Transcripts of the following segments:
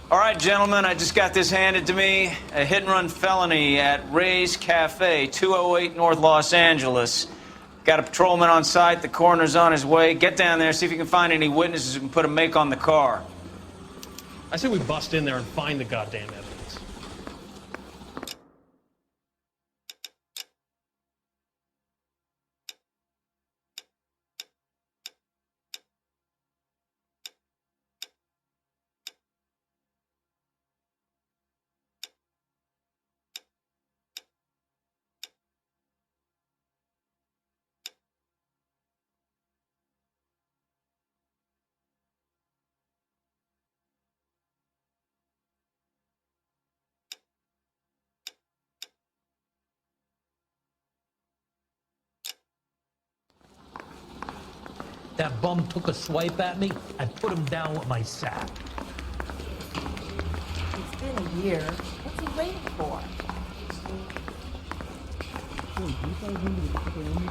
All right, gentlemen, I just got this handed to me. A hit-and-run felony at Ray's Cafe, 208 North Los Angeles. Got a patrolman on site. The coroner's on his way. Get down there, see if you can find any witnesses who can put a make on the car. I say we bust in there and find the goddamn evidence. That bum took a swipe at me, I put him down with my sack. It's been a year. What's he waiting for?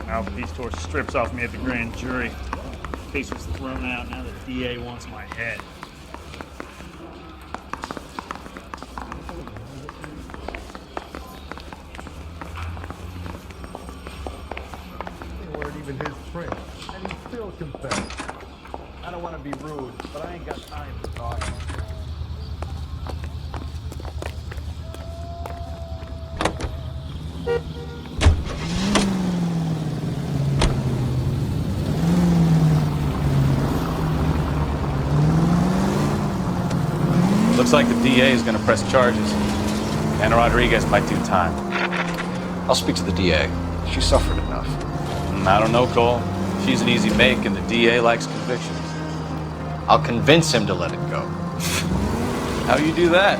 Mouthpiece tore strips off me at the grand jury. Case was thrown out. Now the DA wants my head. They weren't even his print, and he still confessed. I don't want to be rude, but I ain't got time to talk. Looks like the DA is going to press charges. Anna Rodriguez might do time. I'll speak to the DA. She suffered enough. I don't know, Cole. She's an easy make, and the DA likes convictions. I'll convince him to let it go. How you do that?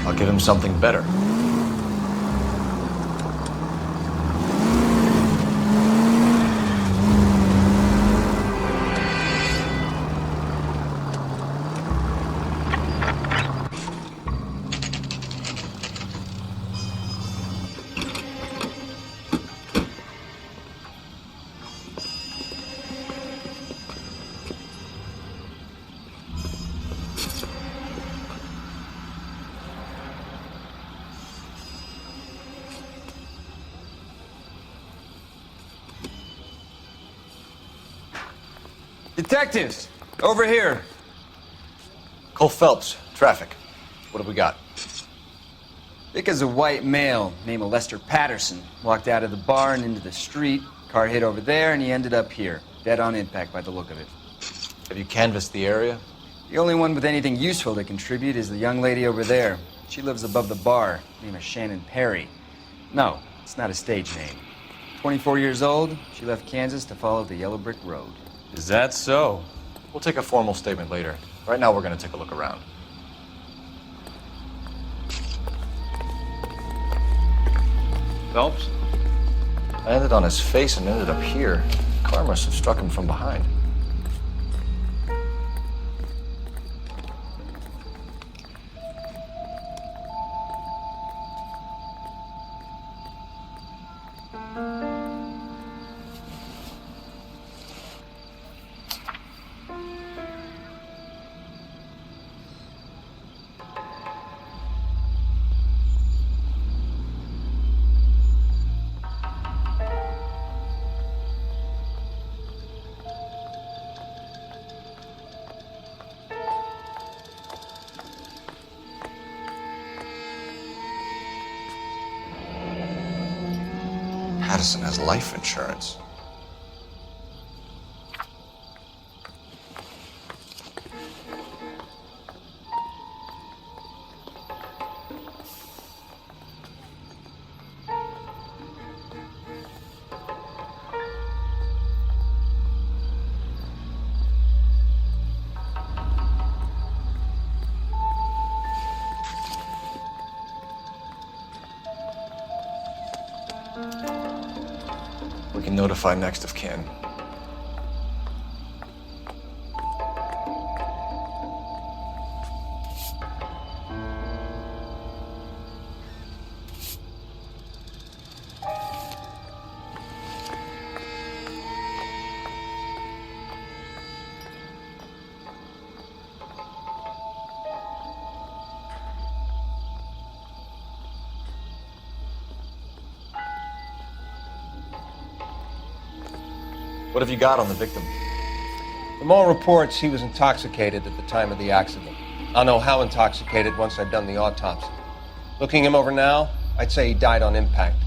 I'll give him something better. Detectives, over here. Cole Phelps, traffic. What have we got? Vic a white male named Lester Patterson. Walked out of the bar and into the street. Car hit over there, and he ended up here. Dead on impact by the look of it. Have you canvassed the area? The only one with anything useful to contribute is the young lady over there. She lives above the bar. Name is Shannon Perry. No, it's not a stage name. 24 years old, she left Kansas to follow the yellow brick road. Is that so? We'll take a formal statement later. Right now, we're going to take a look around. Phelps? I landed on his face and ended up here. The car must have struck him from behind. Patterson has life insurance. We can notify next of kin. What have you got on the victim? From all reports, he was intoxicated at the time of the accident. I'll know how intoxicated once I've done the autopsy. Looking him over now, I'd say he died on impact.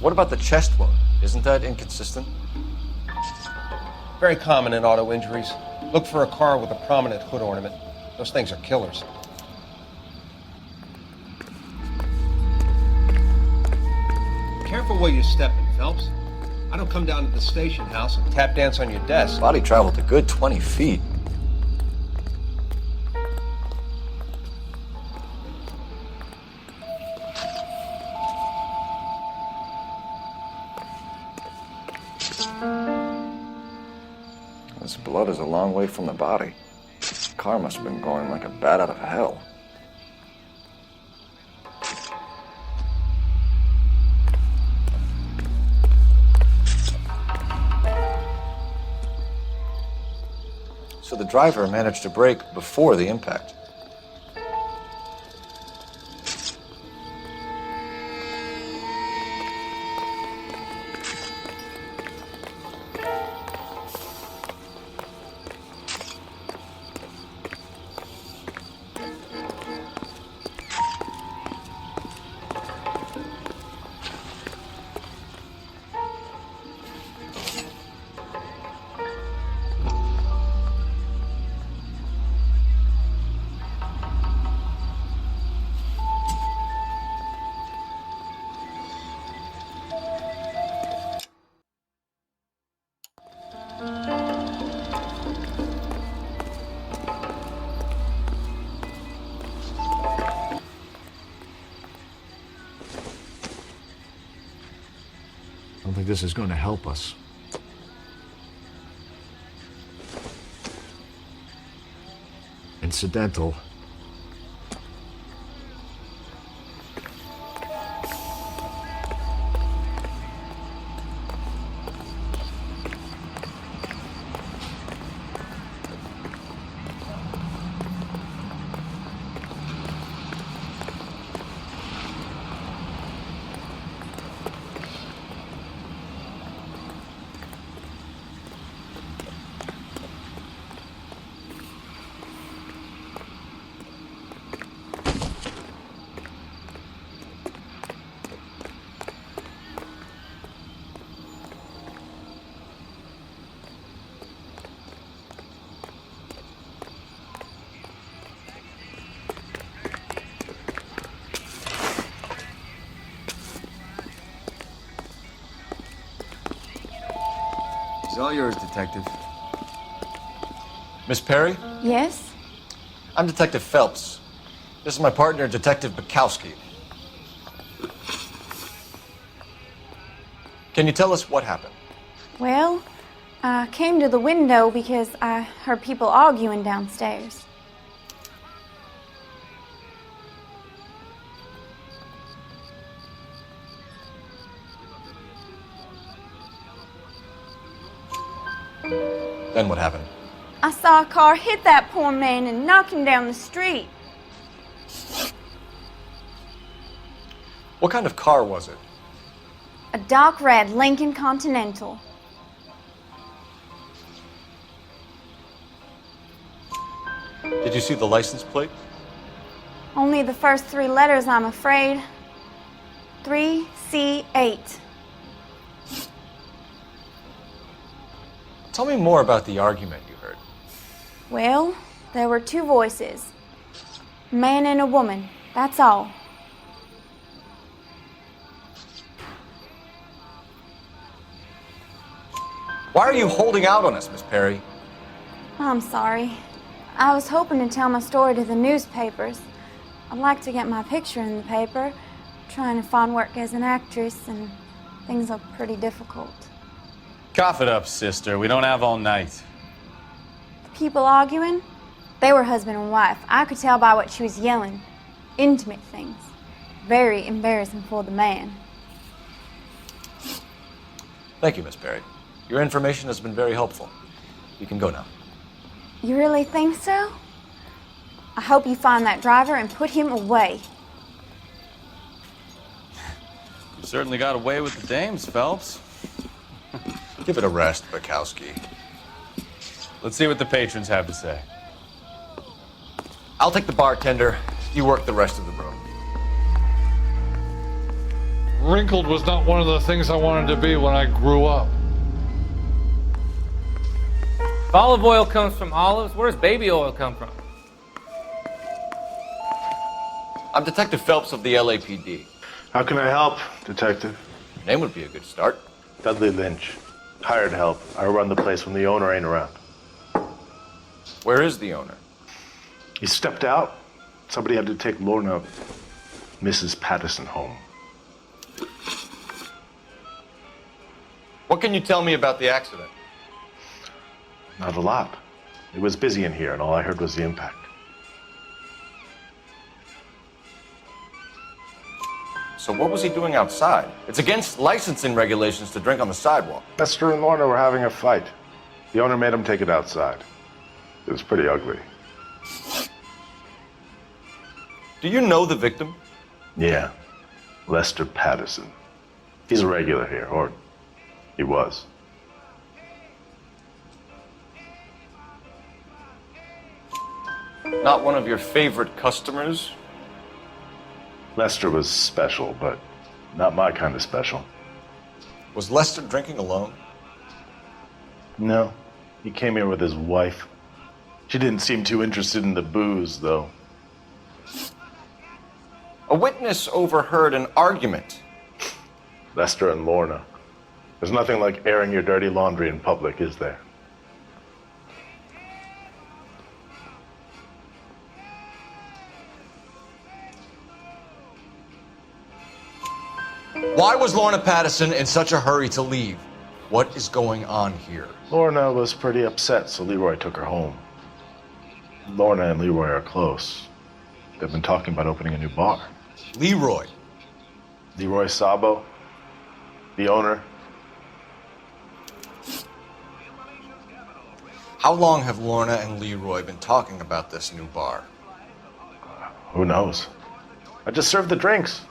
What about the chest wound? Isn't that inconsistent? Very common in auto injuries. Look for a car with a prominent hood ornament. Those things are killers. Careful where you're stepping, Phelps. I don't come down to the station house and tap dance on your desk. Body traveled a good 20 feet. This blood is a long way from the body. The car must have been going like a bat out of hell. So the driver managed to brake before the impact. I don't think this is going to help us. Incidental. It's all yours, Detective. Miss Perry? Yes? I'm Detective Phelps. This is my partner, Detective Bukowski. Can you tell us what happened? Well, I came to the window because I heard people arguing downstairs. Then what happened? I saw a car hit that poor man and knock him down the street. What kind of car was it? A dark red Lincoln Continental. Did you see the license plate? Only the first three letters, I'm afraid. 3C8. Tell me more about the argument you heard. Well, there were two voices. A man and a woman, that's all. Why are you holding out on us, Miss Perry? I'm sorry. I was hoping to tell my story to the newspapers. I'd like to get my picture in the paper, trying to find work as an actress, and Things look pretty difficult. Cough it up, sister. We don't have all night. The people arguing? They were husband and wife. I could tell by what she was yelling. Intimate things. Very embarrassing for the man. Thank you, Miss Perry. Your information has been very helpful. You can go now. You really think so? I hope you find that driver and put him away. You certainly got away with the dames, Phelps. Give it a rest, Bukowski. Let's see what the patrons have to say. I'll take the bartender. You work the rest of the room. Wrinkled was not one of the things I wanted to be when I grew up. If olive oil comes from olives, where does baby oil come from? I'm Detective Phelps of the LAPD. How can I help, Detective? Name would be a good start. Dudley Lynch. Hired help. I run the place when the owner ain't around. Where is the owner? He stepped out. Somebody had to take Lorna, Mrs. Patterson, home. What can you tell me about the accident? Not a lot. It was busy in here, and all I heard was the impact. So what was he doing outside? It's against licensing regulations to drink on the sidewalk. Lester and Lorna were having a fight. The owner made him take it outside. It was pretty ugly. Do you know the victim? Yeah. Lester Patterson. He's a regular here, or he was. Not one of your favorite customers? Lester was special, but not my kind of special. Was Lester drinking alone? No. He came here with his wife. She didn't seem too interested in the booze, though. A witness overheard an argument. Lester and Lorna. There's nothing like airing your dirty laundry in public, is there? Why was Lorna Patterson in such a hurry to leave? What is going on here? Lorna was pretty upset, so Leroy took her home. Lorna and Leroy are close. They've been talking about opening a new bar. Leroy? Leroy Sabo, the owner. How long have Lorna and Leroy been talking about this new bar? Who knows? I just served the drinks.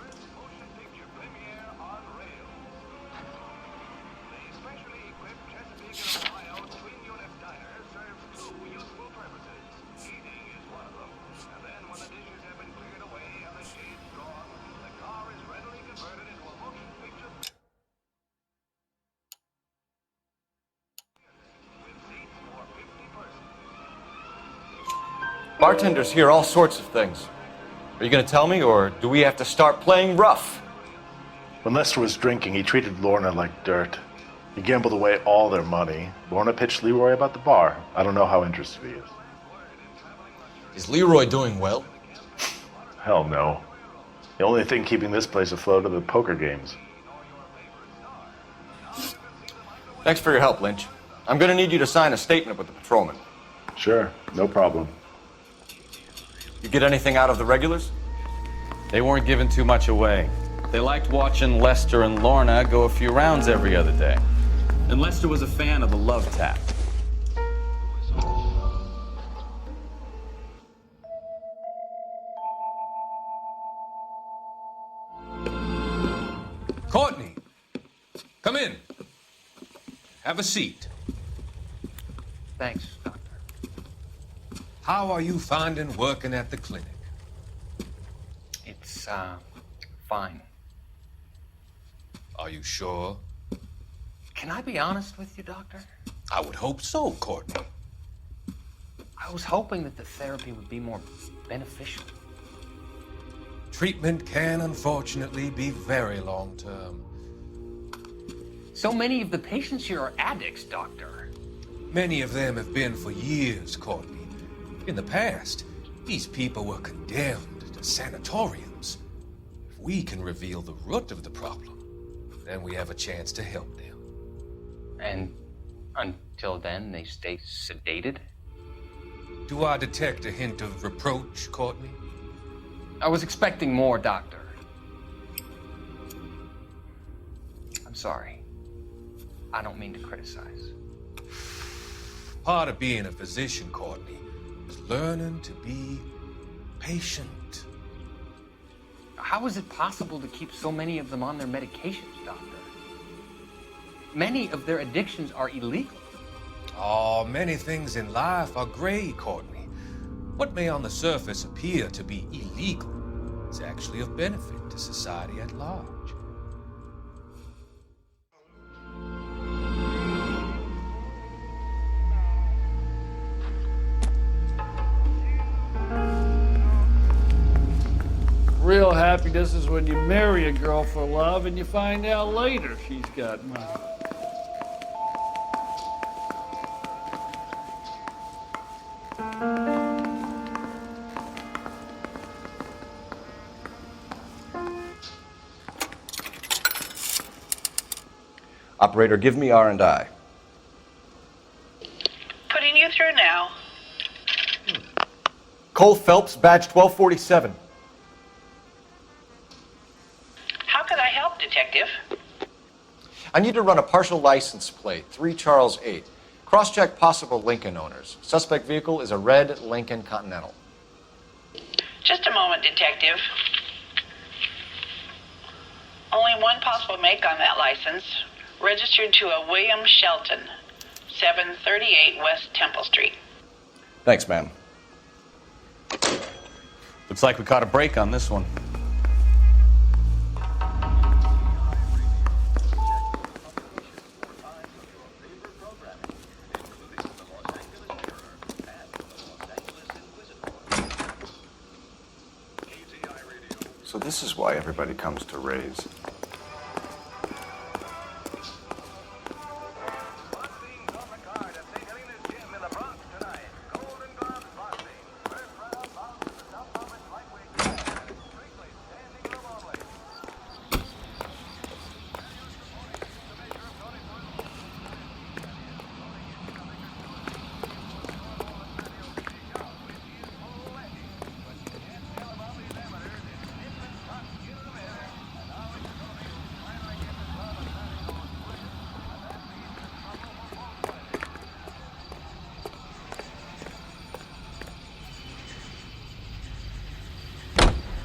Bartenders hear all sorts of things. Are you going to tell me, or do we have to start playing rough? When Lester was drinking, he treated Lorna like dirt. He gambled away all their money. Lorna pitched Leroy about the bar. I don't know how interested he is. Is Leroy doing well? Hell no. The only thing keeping this place afloat are the poker games. Thanks for your help, Lynch. I'm going to need you to sign a statement with the patrolman. Sure, no problem. You get anything out of the regulars? They weren't giving too much away. They liked watching Lester and Lorna go a few rounds every other day. And Lester was a fan of the love tap. Courtney, come in. Have a seat. Thanks, Doctor. How are you finding working at the clinic? It's, fine. Are you sure? Can I be honest with you, Doctor? I would hope so, Courtney. I was hoping that the therapy would be more beneficial. Treatment can unfortunately be very long-term. So many of the patients here are addicts, Doctor. Many of them have been for years, Courtney. In the past, these people were condemned to sanatoriums. If we can reveal the root of the problem, then we have a chance to help them. And until then, they stay sedated? Do I detect a hint of reproach, Courtney? I was expecting more, Doctor. I'm sorry. I don't mean to criticize. Part of being a physician, Courtney, is learning to be patient. How is it possible to keep so many of them on their medications, Doctor? Many of their addictions are illegal. Oh, many things in life are gray, Courtney. What may on the surface appear to be illegal is actually of benefit to society at large. Real happiness is when you marry a girl for love and you find out later she's got money. Operator, give me R&I. Putting you through now. Cole Phelps, badge 1247. How could I help, Detective? I need to run a partial license plate, 3 Charles 8. Cross-check possible Lincoln owners. Suspect vehicle is a red Lincoln Continental. Just a moment, Detective. Only one possible make on that license. Registered to a William Shelton, 738 West Temple Street. Thanks, ma'am. Looks like we caught a break on this one. So this is why everybody comes to Ray's.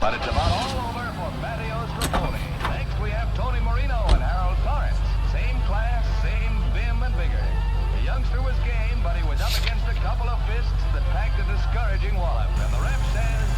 But it's about all over for Patios for Tony. Next we have Tony Marino and Harold Torrance. Same class, same vim and vigor. The youngster was game, but he was up against a couple of fists that packed a discouraging wallop. And the ref says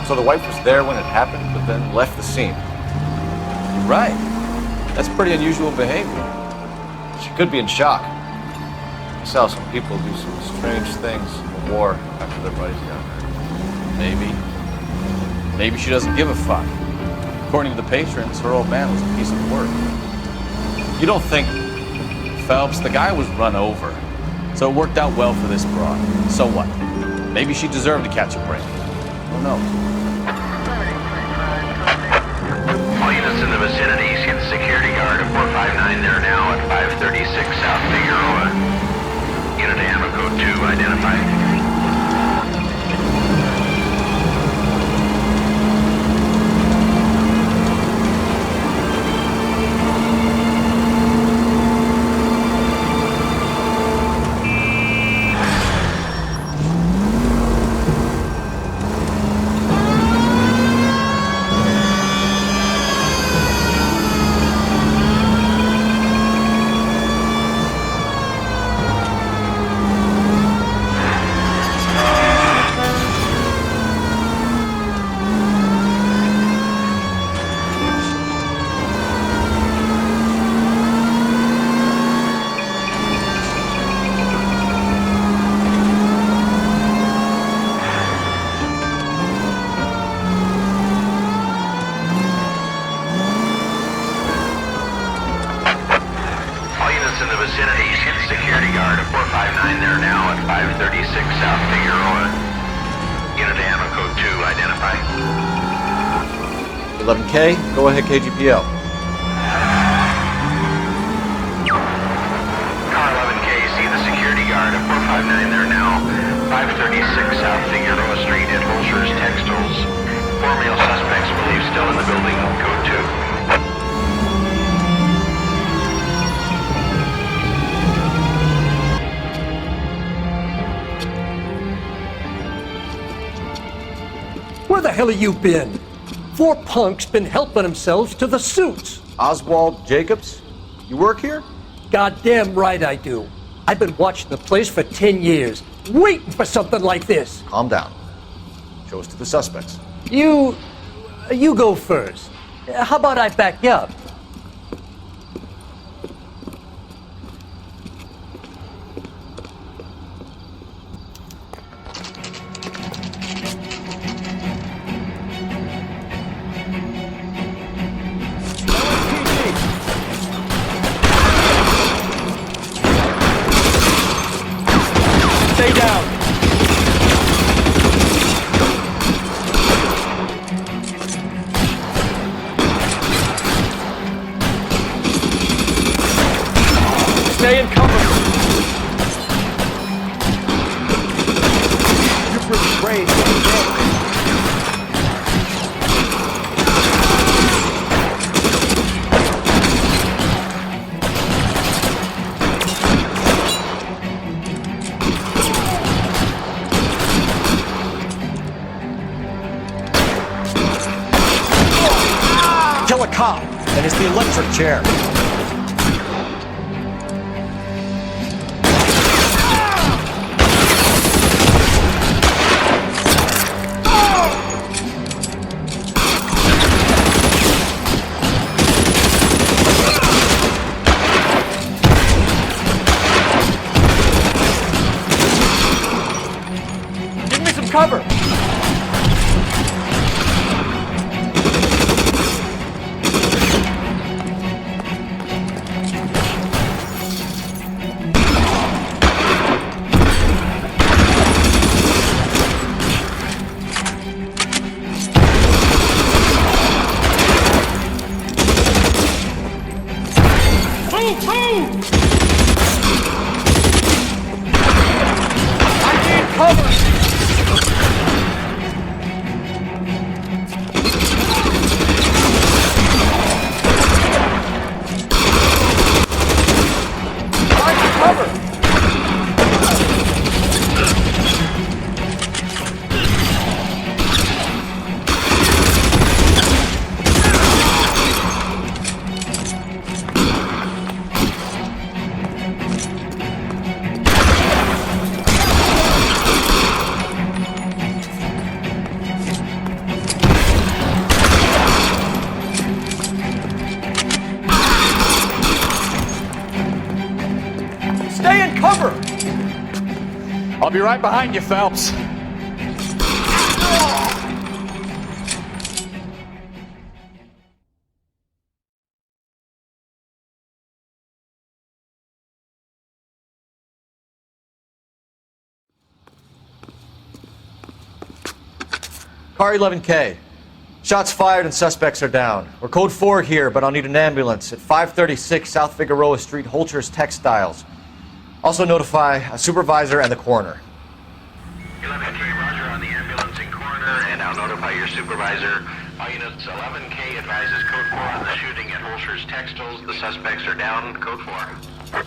So the wife was there when it happened, but then left the scene. Right. That's pretty unusual behavior. She could be in shock. I saw some people do some strange things in the war after their buddies got hurt. Maybe. Maybe she doesn't give a fuck. According to the patrons, her old man was a piece of work. You don't think Phelps, the guy was run over. So it worked out well for this broad. So what? Maybe she deserved to catch a break. Who knows? All units in the vicinity, see the security guard at 459 there now at 536 South Figueroa. Unit ammo code 2 identified. In the vicinity, see the security guard at 459 there now at 536 South Figueroa. Unit ammo code 2 identified. 11K, go ahead KGPL. Car 11K, see the security guard at 459 there now, 536 South Figueroa Street at Holscher's Textiles. 4 male suspects believed still in the building, code 2. Where the hell have you been? 4 punks been helping themselves to the suits. Oswald Jacobs, you work here? Goddamn right I do. I've been watching the place for 10 years, waiting for something like this. Calm down. Show us to the suspects. You go first. How about I back you up? Stay down. Stay in cover. You're pretty brave. Kill a cop, and it's the electric chair. Give me some cover. Stay in cover! I'll be right behind you, Phelps. Car 11K. Shots fired and suspects are down. We're code 4 here, but I'll need an ambulance at 536 South Figueroa Street, Holcher's Textiles. Also notify a supervisor and the coroner. 11K, roger on the ambulance and coroner, and I'll notify your supervisor. All units, 11K advises code 4 on the shooting at Holcher's Textiles. The suspects are down, code 4.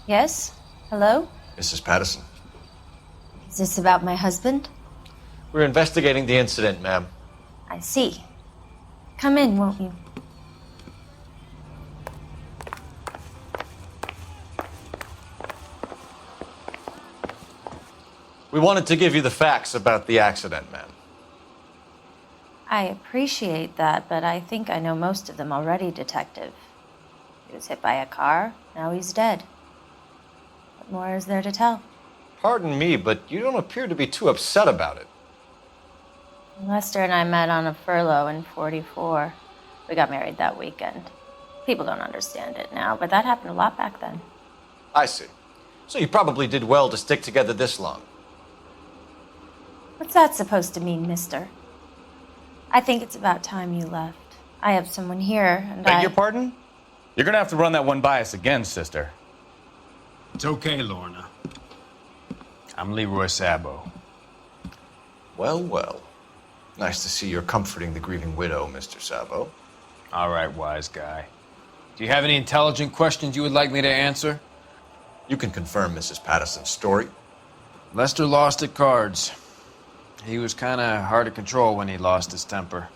Yes? Hello? Mrs. Patterson. Is this about my husband? We're investigating the incident, ma'am. I see. Come in, won't you? We wanted to give you the facts about the accident, ma'am. I appreciate that, but I think I know most of them already, Detective. He was hit by a car, now he's dead. What more is there to tell? Pardon me, but you don't appear to be too upset about it. Lester and I met on a furlough in '44. We got married that weekend. People don't understand it now, but that happened a lot back then. I see. So you probably did well to stick together this long. What's that supposed to mean, mister? I think it's about time you left. I have someone here, and Beg your pardon? You're gonna have to run that one by us again, sister. It's okay, Lorna. I'm Leroy Sabo. Well, well. Nice to see you're comforting the grieving widow, Mr. Sabo. All right, wise guy. Do you have any intelligent questions you would like me to answer? You can confirm Mrs. Patterson's story. Lester lost at cards. He was kind of hard to control when he lost his temper.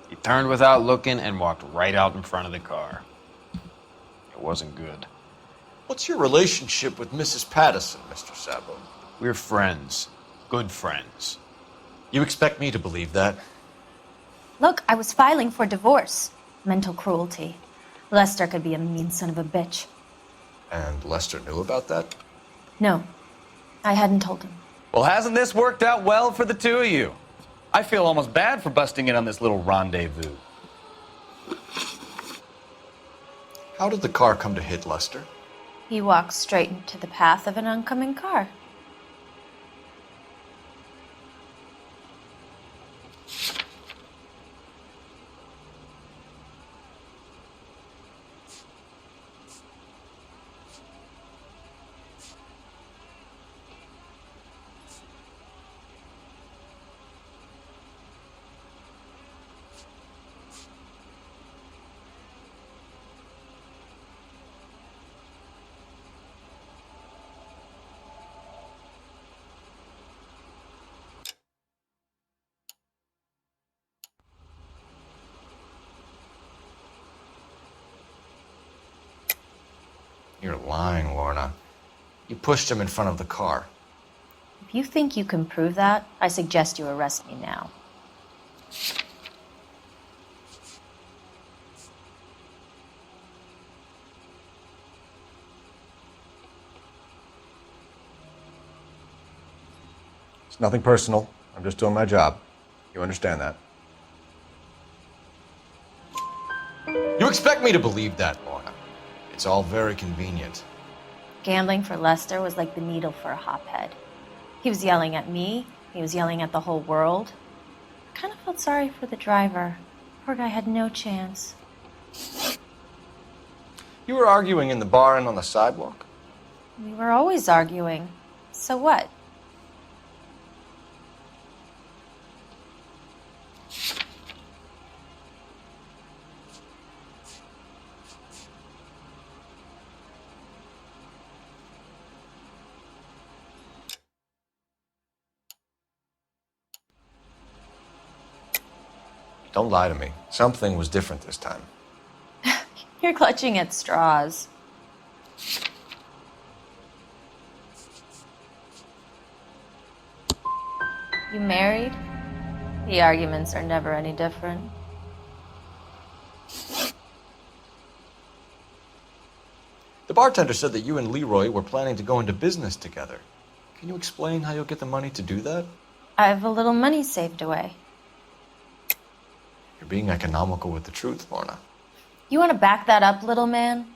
He turned without looking and walked right out in front of the car. It wasn't good. What's your relationship with Mrs. Patterson, Mr. Sabo? We're friends. Good friends. You expect me to believe that? Look, I was filing for divorce. Mental cruelty. Lester could be a mean son of a bitch. And Lester knew about that? No, I hadn't told him. Well, hasn't this worked out well for the two of you? I feel almost bad for busting in on this little rendezvous. How did the car come to hit Lester? He walked straight into the path of an oncoming car. You're lying, Lorna. You pushed him in front of the car. If you think you can prove that, I suggest you arrest me now. It's nothing personal. I'm just doing my job. You understand that? You expect me to believe that, Lorna? It's all very convenient. Gambling for Lester was like the needle for a hophead. He was yelling at me. He was yelling at the whole world. I kind of felt sorry for the driver. Poor guy had no chance. You were arguing in the bar and on the sidewalk? We were always arguing. So what? Don't lie to me. Something was different this time. You're clutching at straws. You married? The arguments are never any different. The bartender said that you and Leroy were planning to go into business together. Can you explain how you'll get the money to do that? I have a little money saved away. You're being economical with the truth, Lorna. You want to back that up, little man?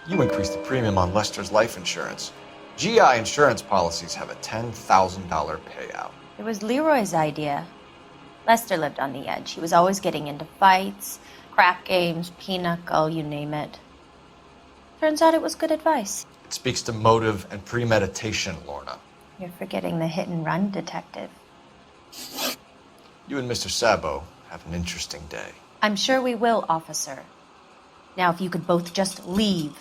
You increased the premium on Lester's life insurance. GI insurance policies have a $10,000 payout. It was Leroy's idea. Lester lived on the edge. He was always getting into fights, crap games, pinochle, you name it. Turns out it was good advice. It speaks to motive and premeditation, Lorna. You're forgetting the hit-and-run detective. You and Mr. Sabo have an interesting day. I'm sure we will, officer. Now, if you could both just leave.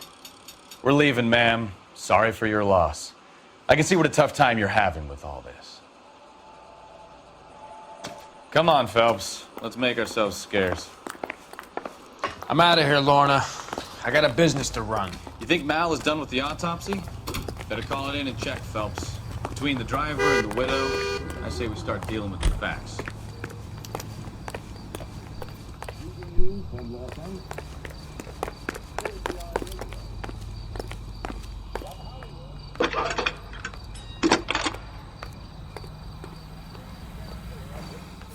We're leaving, ma'am. Sorry for your loss. I can see what a tough time you're having with all this. Come on, Phelps. Let's make ourselves scarce. I'm out of here, Lorna. I got a business to run. You think Mal is done with the autopsy? Better call it in and check, Phelps. Between the driver and the widow, I say we start dealing with the facts.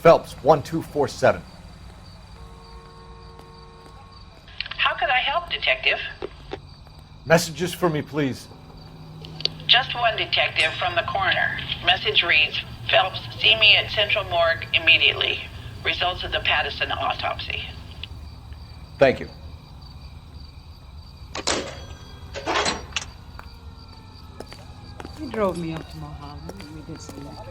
Phelps, 1247. How could I help, Detective? Messages for me, please. Just one detective from the coroner. Message reads, Phelps, see me at Central Morgue immediately. Results of the Pattison autopsy. Thank you. He drove me up to Mulholland and we did some that.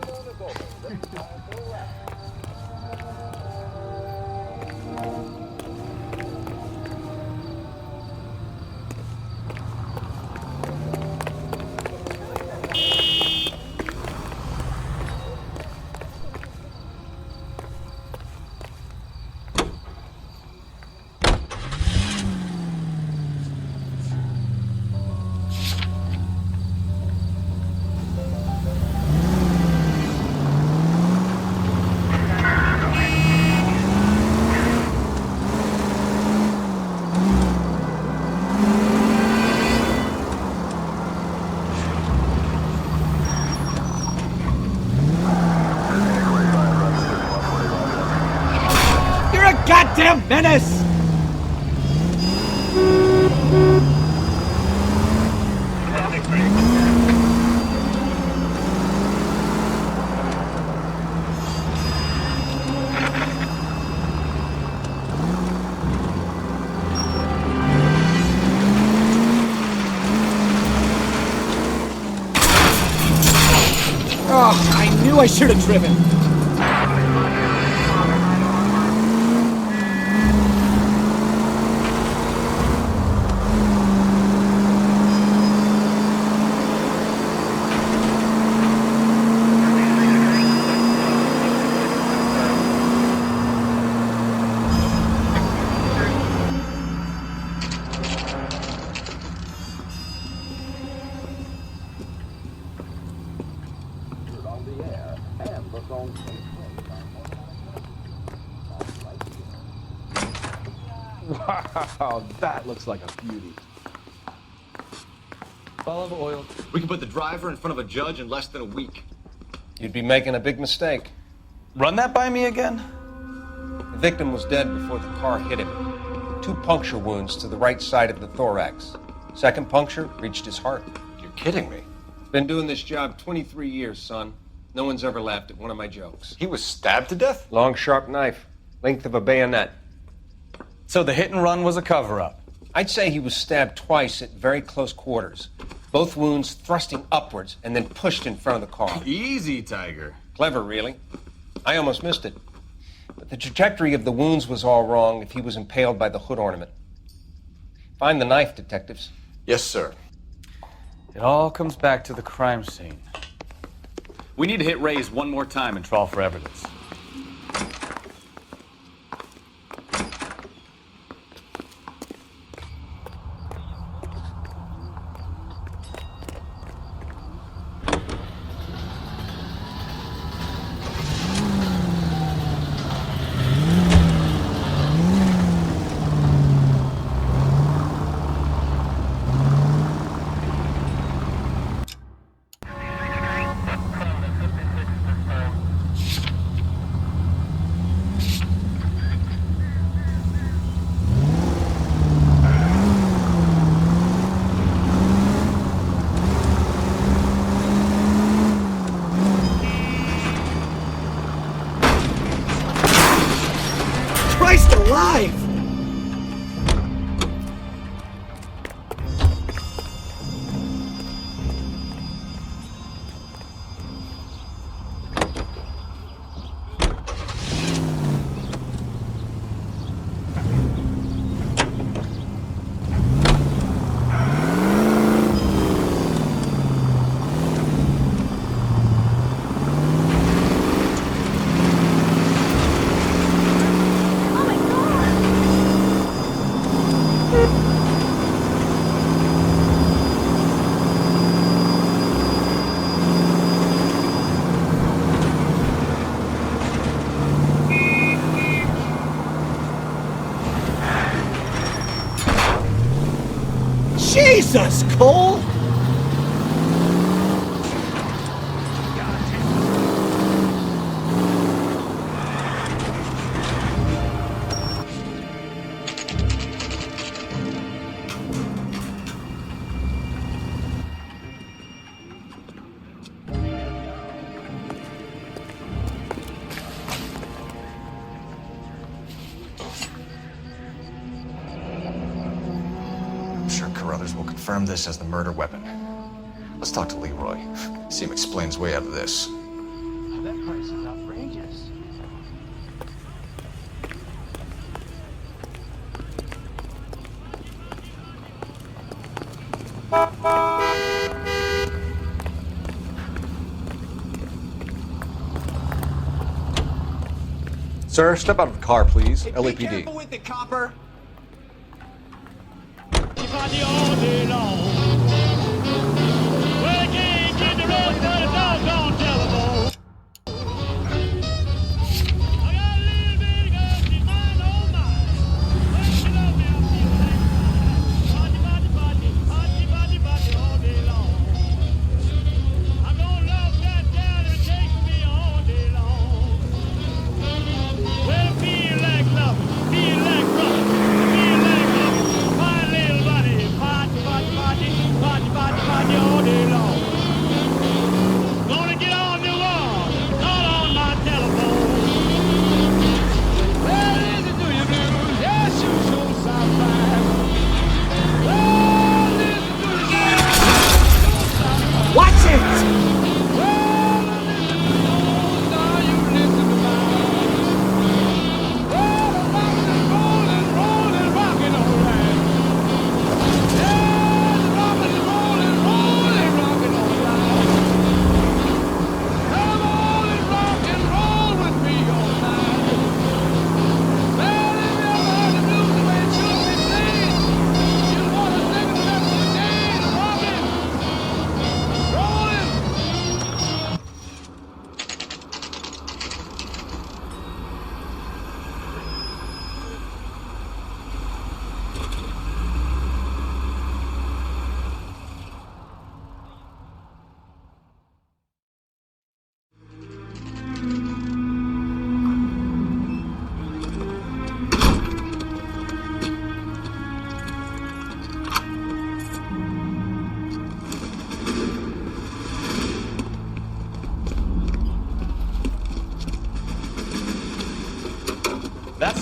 Goddamn menace! Oh, I knew I should have driven. Wow, that looks like a beauty. Olive oil. We can put the driver in front of a judge in less than a week. You'd be making a big mistake. Run that by me again? The victim was dead before the car hit him. 2 puncture wounds to the right side of the thorax. Second puncture reached his heart. You're kidding me. Been doing this job 23 years, son. No one's ever laughed at one of my jokes. He was stabbed to death? Long, sharp knife. Length of a bayonet. So the hit and run was a cover-up? I'd say he was stabbed twice at very close quarters. Both wounds thrusting upwards and then pushed in front of the car. Easy, Tiger. Clever, really. I almost missed it. But the trajectory of the wounds was all wrong if he was impaled by the hood ornament. Find the knife, detectives. Yes, sir. It all comes back to the crime scene. We need to hit Ray's one more time and trawl for evidence. Christ alive! Jesus, Cole! I'm sure Carruthers will confirm this as the murder weapon. Let's talk to Leroy. See him explain his way out of this. That price is outrageous. Sir, step out of the car, please. Hey, LAPD. Be careful with the copper.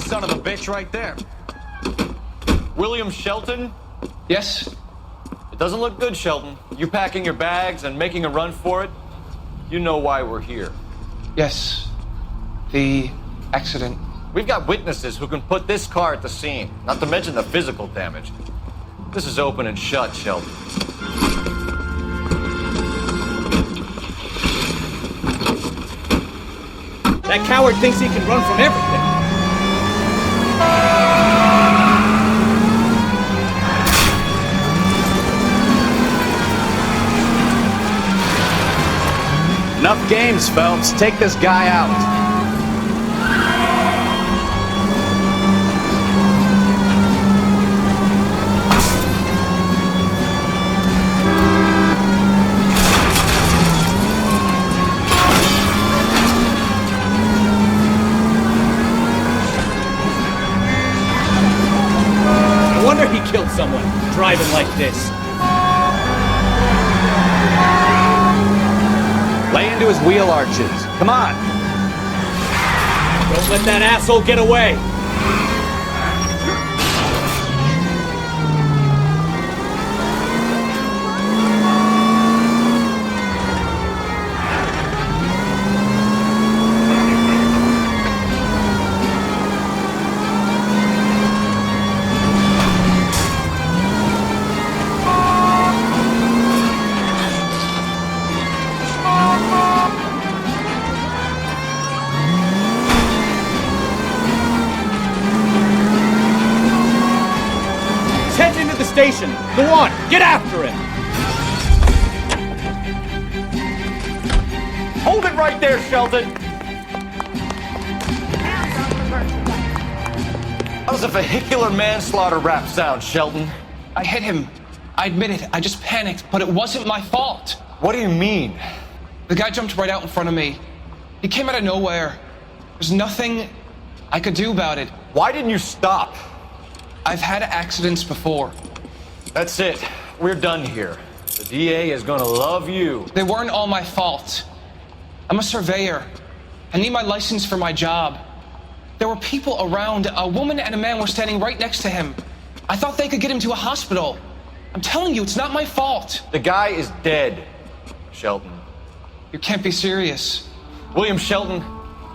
son of a bitch right there. William Shelton? Yes? It doesn't look good, Shelton. You packing your bags and making a run for it? You know why we're here. Yes. The accident. We've got witnesses who can put this car at the scene, not to mention the physical damage. This is open and shut, Shelton. That coward thinks he can run from everything. Enough games, Phelps. Take this guy out. No wonder he killed someone, driving like this. Lay into his wheel arches. Come on. Don't let that asshole get away. Station. Go on, get after him. Hold it right there, Shelton. How does a vehicular manslaughter rap sound, Shelton? I hit him. I admit it. I just panicked, but it wasn't my fault. What do you mean? The guy jumped right out in front of me. He came out of nowhere. There's nothing I could do about it. Why didn't you stop? I've had accidents before. That's it. We're done here. The DA is gonna love you. They weren't all my fault. I'm a surveyor. I need my license for my job. There were people around. A woman and a man were standing right next to him. I thought they could get him to a hospital. I'm telling you, it's not my fault. The guy is dead, Shelton. You can't be serious. William Shelton,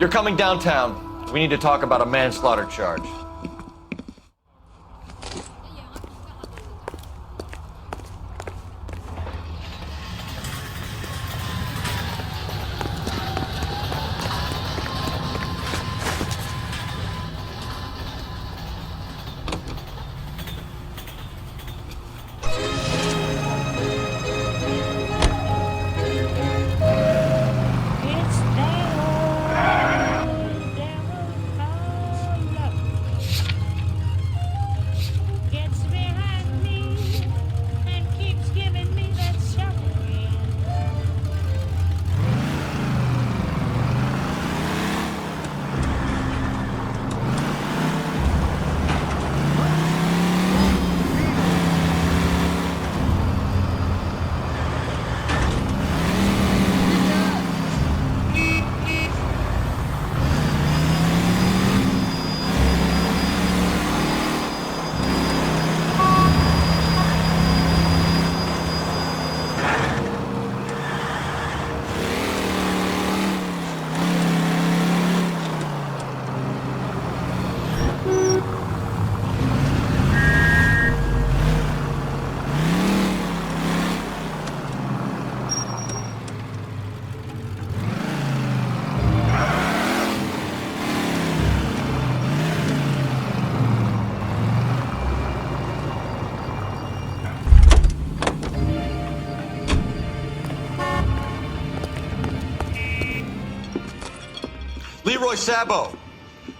you're coming downtown. We need to talk about a manslaughter charge. Leroy Sabo,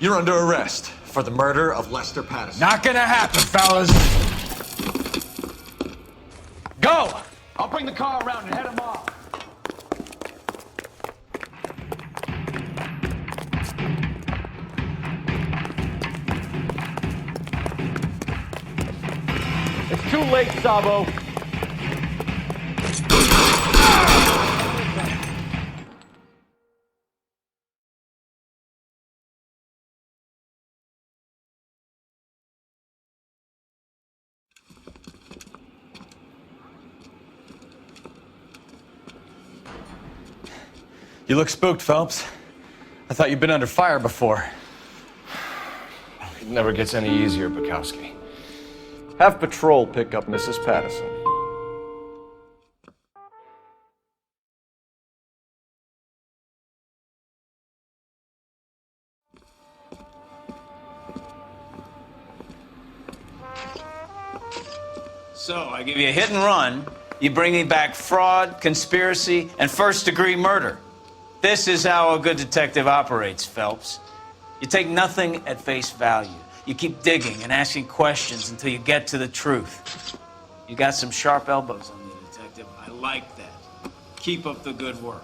you're under arrest for the murder of Lester Patterson. Not gonna happen, fellas. Go! I'll bring the car around and head him off. It's too late, Sabo. You look spooked, Phelps. I thought you'd been under fire before. It never gets any easier, Bukowski. Have patrol pick up Mrs. Patterson. So, I give you a hit and run. You bring me back fraud, conspiracy, and first-degree murder. This is how a good detective operates, Phelps. You take nothing at face value. You keep digging and asking questions until you get to the truth. You got some sharp elbows on you, detective. I like that. Keep up the good work.